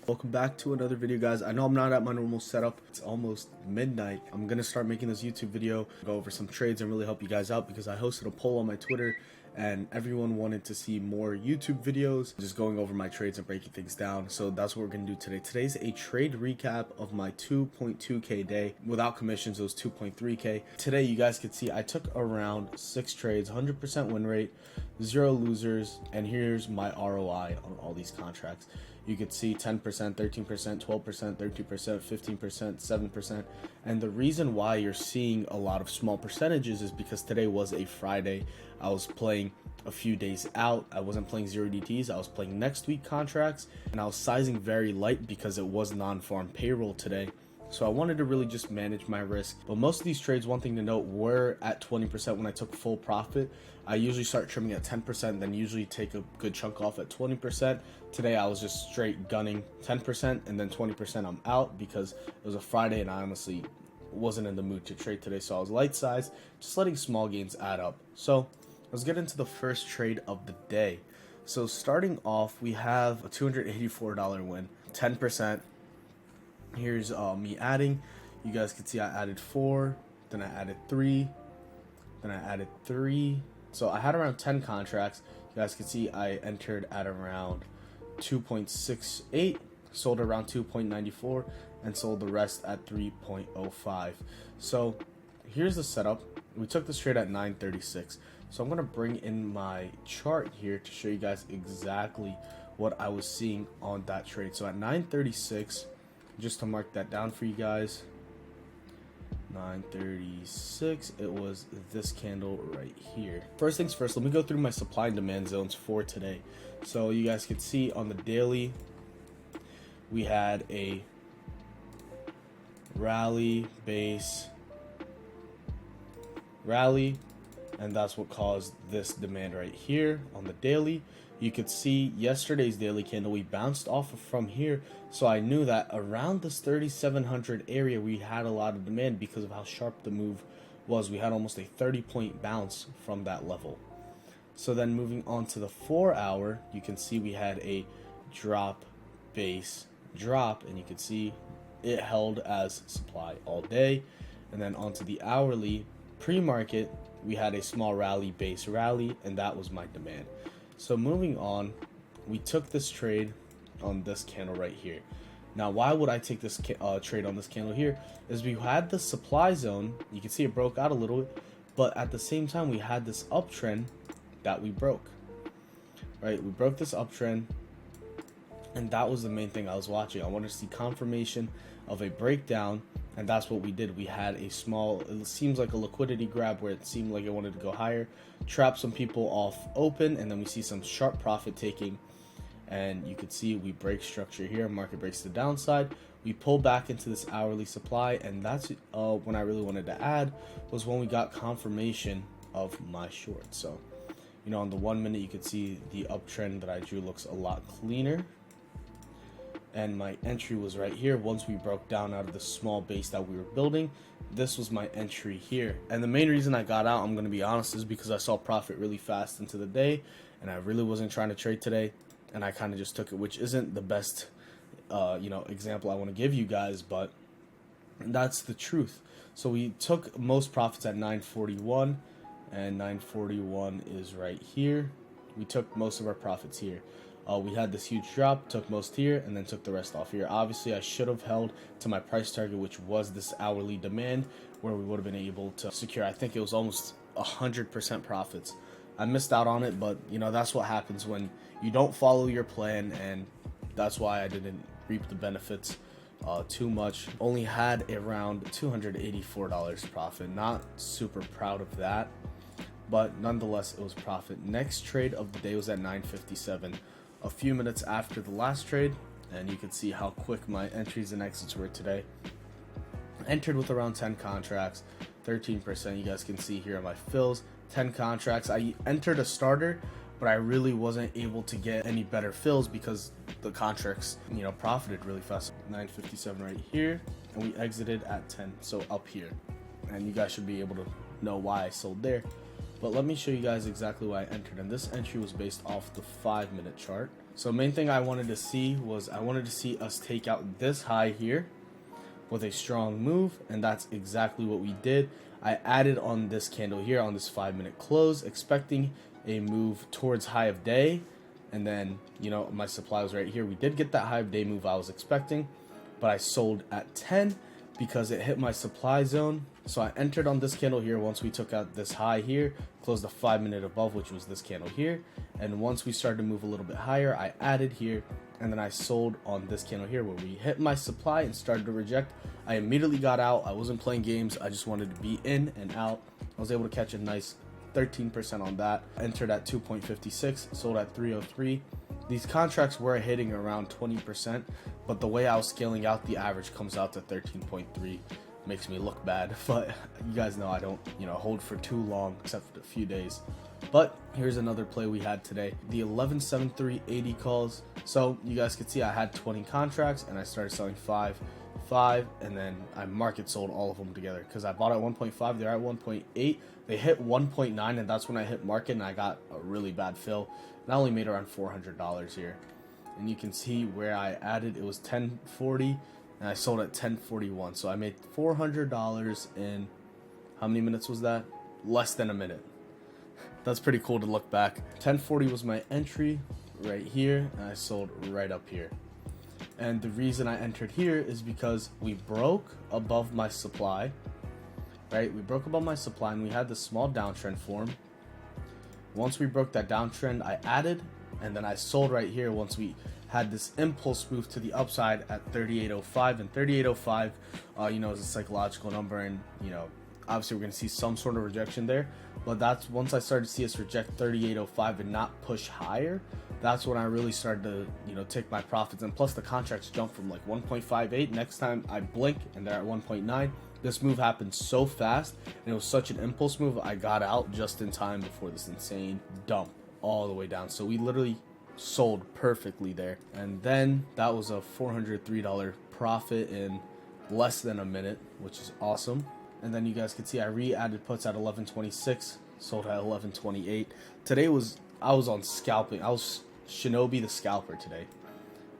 Welcome back to another video, guys. I know I'm not at my normal setup. It's almost midnight. I'm gonna start making this YouTube video, go over some trades and really help you guys out because I hosted a poll on my Twitter and everyone wanted to see more YouTube videos just going over my trades and breaking things down. So that's what we're gonna do today. Today's a trade recap of my 2.2k day. Without commissions, it was 2.3k. Today you guys can see I took around 6 trades, 100% win rate, 0 losers, and here's my ROI on all these contracts. You could see 10%, 13%, 12%, 13%, 15%, 7%. And the reason why you're seeing a lot of small percentages is because today was a Friday. I was playing a few days out. I wasn't playing 0DTs. I was playing next week contracts. And I was sizing very light because it was non-farm payroll today. So I wanted to really just manage my risk. But most of these trades, one thing to note, were at 20% when I took full profit. I usually start trimming at 10%, then usually take a good chunk off at 20%. Today I was just straight gunning 10% and then 20% I'm out because it was a Friday and I honestly wasn't in the mood to trade today. So I was light size, just letting small gains add up. So let's get into the first trade of the day. So starting off, we have a $284 win, 10%. Here's me adding. You guys can see I added 4, then I added 3, then I added 3. So I had around 10 contracts. You guys can see I entered at around 2.68, sold around 2.94, and sold the rest at 3.05. So here's the setup. We took this trade at 936. So I'm gonna bring in my chart here to show you guys exactly what I was seeing on that trade. So at 936, just to mark that down for you guys, 936, it was this candle right here. First things first, let me go through my supply and demand zones for today. So you guys can see on the daily, we had a rally, base, rally, and that's what caused this demand right here on the daily. You could see yesterday's daily candle, we bounced off of from here, so I knew that around this 3700 area we had a lot of demand because of how sharp the move was. We had almost a 30-point bounce from that level. So then moving on to the 4 hour, you can see we had a drop, base, drop, and you can see it held as supply all day. And then onto the hourly, pre-market, we had a small rally, base rally, and that was my demand. So moving on, we took this trade on this candle right here. Now, why would I take this trade on this candle here? Is we had the supply zone. You can see it broke out a little bit, but at the same time, we had this uptrend that we broke. Right, we broke this uptrend, and that was the main thing I was watching. I wanted to see confirmation of a breakdown, and that's what we did. We had a small, it seems like a liquidity grab where it seemed like it wanted to go higher, trap some people off open, and then we see some sharp profit taking, and you could see we break structure here. Market breaks to the downside. We pull back into this hourly supply, and that's when I really wanted to add, was when we got confirmation of my short. So, you know, on the 1 minute, you could see the uptrend that I drew looks a lot cleaner. And my entry was right here. Once we broke down out of the small base that we were building, this was my entry here. And the main reason I got out, I'm going to be honest, is because I saw profit really fast into the day, and I really wasn't trying to trade today, and I kind of just took it, which isn't the best example I want to give you guys, but that's the truth. So we took most profits at 941, and 941 is right here. We took most of our profits here. We had this huge drop, took most here, and then took the rest off here. Obviously, I should have held to my price target, which was this hourly demand, where we would have been able to secure, I think it was almost 100% profits. I missed out on it, but, you know, that's what happens when you don't follow your plan, and that's why I didn't reap the benefits too much. Only had around $284 profit. Not super proud of that, but nonetheless, it was profit. Next trade of the day was at 957. A few minutes after the last trade, and you can see how quick my entries and exits were today. Entered with around 10 contracts, 13%. You guys can see here on my fills, 10 contracts. I entered a starter, but I really wasn't able to get any better fills because the contracts, you know, profited really fast. 957 right here, and we exited at 10, so up here. And you guys should be able to know why I sold there. But let me show you guys exactly why I entered. And this entry was based off the 5-minute chart. So main thing I wanted to see was I wanted to see us take out this high here with a strong move, and that's exactly what we did. I added on this candle here on this 5-minute close, expecting a move towards high of day, and then, you know, my supply was right here. We did get that high of day move I was expecting, but I sold at 10 because it hit my supply zone. So I entered on this candle here once we took out this high here, closed the 5-minute above, which was this candle here, and once we started to move a little bit higher, I added here, and then I sold on this candle here where we hit my supply and started to reject. I immediately got out. I wasn't playing games. I just wanted to be in and out. I was able to catch a nice 13% on that. Entered at 2.56, sold at 303. These contracts were hitting around 20%, but the way I was scaling out, the average comes out to 13.3. Makes me look bad, but you guys know I don't, hold for too long, except for a few days. But here's another play we had today, the 11.7380 calls. So you guys could see I had 20 contracts and I started selling 5, and then I market sold all of them together because I bought at 1.5, they're at 1.8, they hit 1.9, and that's when I hit market and I got a really bad fill, and I only made around $400 here. And you can see where I added, it was 1040 and I sold at 1041, so I made $400 in, how many minutes was that? Less than a minute. That's pretty cool to look back. 1040 was my entry right here, and I sold right up here. And the reason I entered here is because we broke above my supply, right? We broke above my supply and we had this small downtrend form. Once we broke that downtrend, I added, and then I sold right here once we had this impulse move to the upside at 3805. And 3805, is a psychological number, and, obviously we're going to see some sort of rejection there. But that's once I started to see us reject 3805 and not push higher, that's when I really started to, take my profits. And plus the contracts jumped from like 1.58. Next time I blink and they're at 1.9. This move happened so fast and it was such an impulse move, I got out just in time before this insane dump all the way down. So we literally sold perfectly there. And then that was a $403 profit in less than a minute, which is awesome. And then you guys can see I re-added puts at 11.26, sold at 11.28. Today I was on scalping. I was Shinobi the scalper today.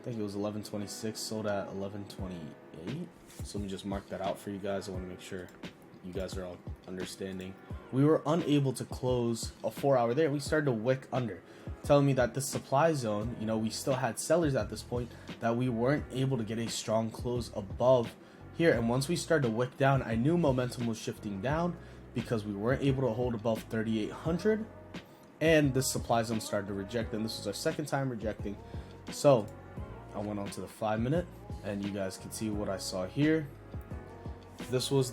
I think it was 11.26, sold at 11.28. So let me just mark that out for you guys. I want to make sure you guys are all understanding. We were unable to close a 4-hour there. We started to wick under, telling me that the supply zone, we still had sellers at this point, that we weren't able to get a strong close above here. And once we started to wick down, I knew momentum was shifting down because we weren't able to hold above 3,800, and the supply zone started to reject, and this was our second time rejecting. So I went on to the 5-minute, and you guys can see what I saw here. This was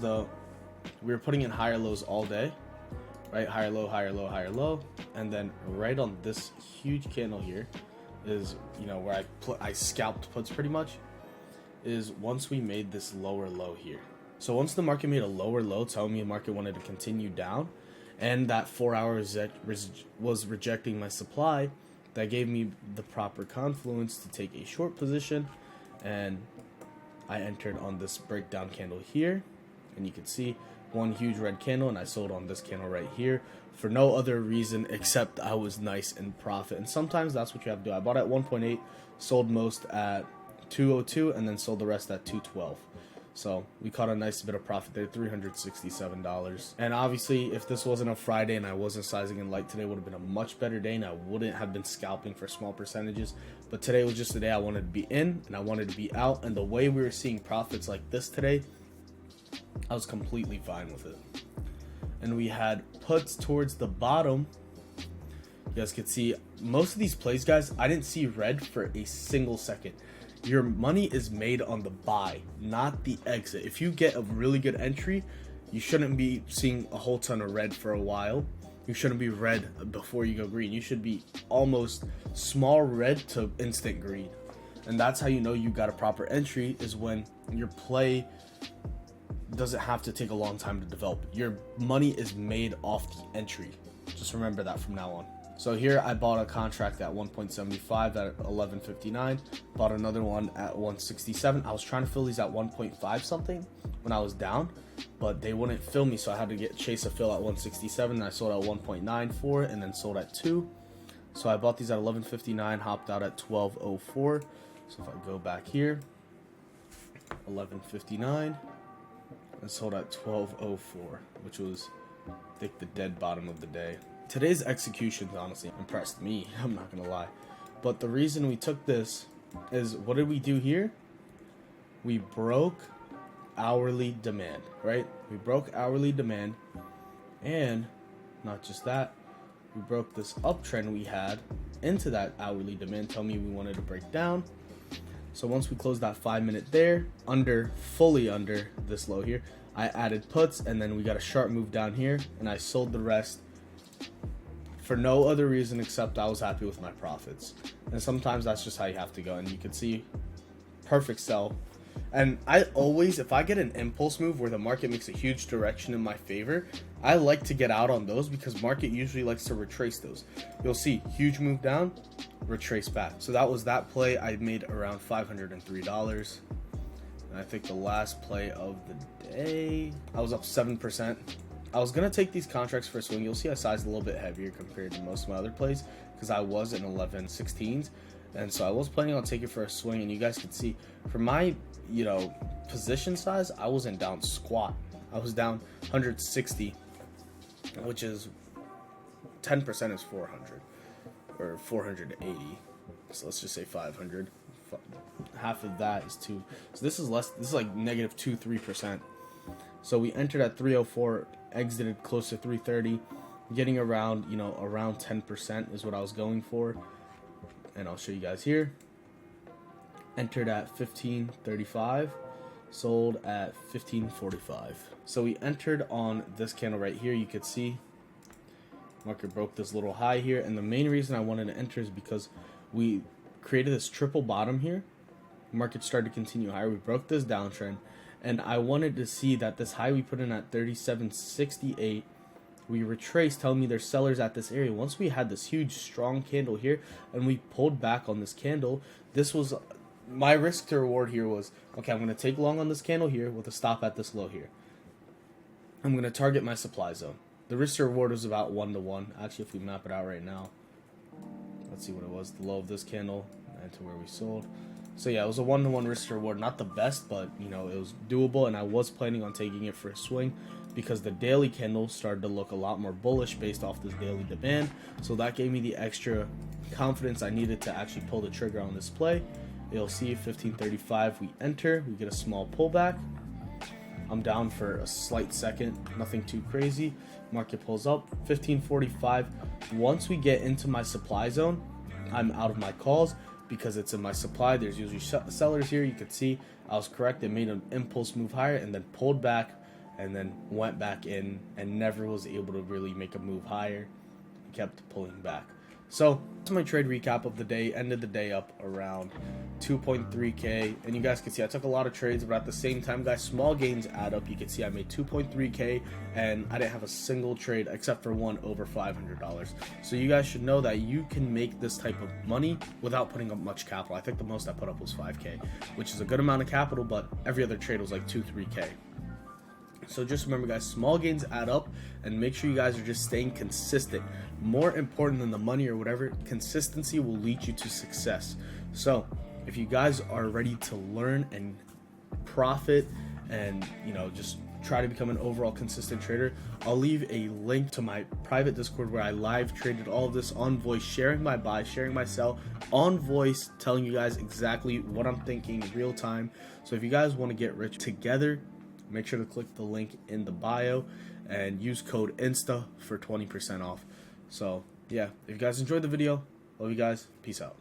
we were putting in higher lows all day, right? Higher low, higher low, higher low, and then right on this huge candle here is, where I scalped puts pretty much, is once we made this lower low here. So once the market made a lower low, telling me the market wanted to continue down, and that 4 hours was rejecting my supply, that gave me the proper confluence to take a short position, and I entered on this breakdown candle here, and you can see one huge red candle, and I sold on this candle right here for no other reason except I was nice in profit. And sometimes that's what you have to do. I bought at 1.8, sold most at 202, and then sold the rest at 212. So we caught a nice bit of profit there, $367. And obviously, if this wasn't a Friday and I wasn't sizing in light, today would have been a much better day, and I wouldn't have been scalping for small percentages. But today was just the day I wanted to be in and I wanted to be out. And the way we were seeing profits like this today, I was completely fine with it. And we had puts towards the bottom. You guys could see most of these plays, guys, I didn't see red for a single second. Your money is made on the buy, not the exit. If you get a really good entry, you shouldn't be seeing a whole ton of red for a while. You shouldn't be red before you go green. You should be almost small red to instant green. And that's how you know you got a proper entry, is when your play doesn't have to take a long time to develop. Your money is made off the entry. Just remember that from now on. So here I bought a contract at 1.75 at 11.59, bought another one at 167. I was trying to fill these at 1.5 something when I was down, but they wouldn't fill me, so I had to chase a fill at 167, and I sold at 1.94 and then sold at 2. So I bought these at 11.59, hopped out at 12.04. So if I go back here, 11.59, and sold at 12.04, which was, I think, the dead bottom of the day. Today's executions honestly impressed me, I'm not gonna lie. But the reason we took this is, what did we do here? We broke hourly demand, right? We broke hourly demand, and not just that, we broke this uptrend we had into that hourly demand. Tell me we wanted to break down. So once we closed that 5 minute there, fully under this low here, I added puts, and then we got a sharp move down here, and I sold the rest for no other reason except I was happy with my profits. And sometimes that's just how you have to go. And you can see, perfect sell. And I always, if I get an impulse move where the market makes a huge direction in my favor, I like to get out on those, because market usually likes to retrace those. You'll see huge move down, retrace back. So that was that play. I made around $503. And I think the last play of the day, I was up 7%. I was going to take these contracts for a swing. You'll see I sized a little bit heavier compared to most of my other plays, because I was in 11.16s. And so I was planning on taking for a swing, and you guys could see for my, position size, I wasn't down squat. I was down 160, which is 10% is 400 or 480. So let's just say 500. Half of that is 2. So this is less. This is like negative 2-3%. So we entered at 304, exited close to 330, getting around, around 10% is what I was going for. And I'll show you guys here. Entered at 15.35, sold at 15.45. So we entered on this candle right here. You could see market broke this little high here, and the main reason I wanted to enter is because we created this triple bottom here. Market started to continue higher. We broke this downtrend, and I wanted to see that this high we put in at 37.68, we retraced, telling me there's sellers at this area. Once we had this huge strong candle here and we pulled back on this candle, this was my risk to reward here was, okay, I'm going to take long on this candle here with a stop at this low here. I'm going to target my supply zone. The risk to reward was about 1-to-1. Actually, if we map it out right now, let's see what it was, the low of this candle and to where we sold. So yeah, it was a 1-to-1 risk to reward. Not the best, but it was doable, and I was planning on taking it for a swing, because the daily candle started to look a lot more bullish based off this daily demand. So that gave me the extra confidence I needed to actually pull the trigger on this play. You'll see 15.35, we enter, we get a small pullback. I'm down for a slight second, nothing too crazy. Market pulls up, 15.45. Once we get into my supply zone, I'm out of my calls because it's in my supply. There's usually sellers here. You could see I was correct. It made an impulse move higher and then pulled back, and then went back in and never was able to really make a move higher. Kept pulling back. So that's my trade recap of the day. Ended the day up around 2.3k, and you guys can see I took a lot of trades, but at the same time, guys, small gains add up. You can see I made 2.3k, and I didn't have a single trade except for one over $500. So you guys should know that you can make this type of money without putting up much capital. I think the most I put up was 5k, which is a good amount of capital, but every other trade was like 2-3k. So just remember, guys, small gains add up, and make sure you guys are just staying consistent. More important than the money or whatever, consistency will lead you to success. So if you guys are ready to learn and profit and just try to become an overall consistent trader, I'll leave a link to my private Discord where I live traded all of this on voice, sharing my buy, sharing my sell on voice, telling you guys exactly what I'm thinking in real time. So if you guys want to get rich together, make sure to click the link in the bio and use code INSTA for 20% off. So yeah, if you guys enjoyed the video, love you guys. Peace out.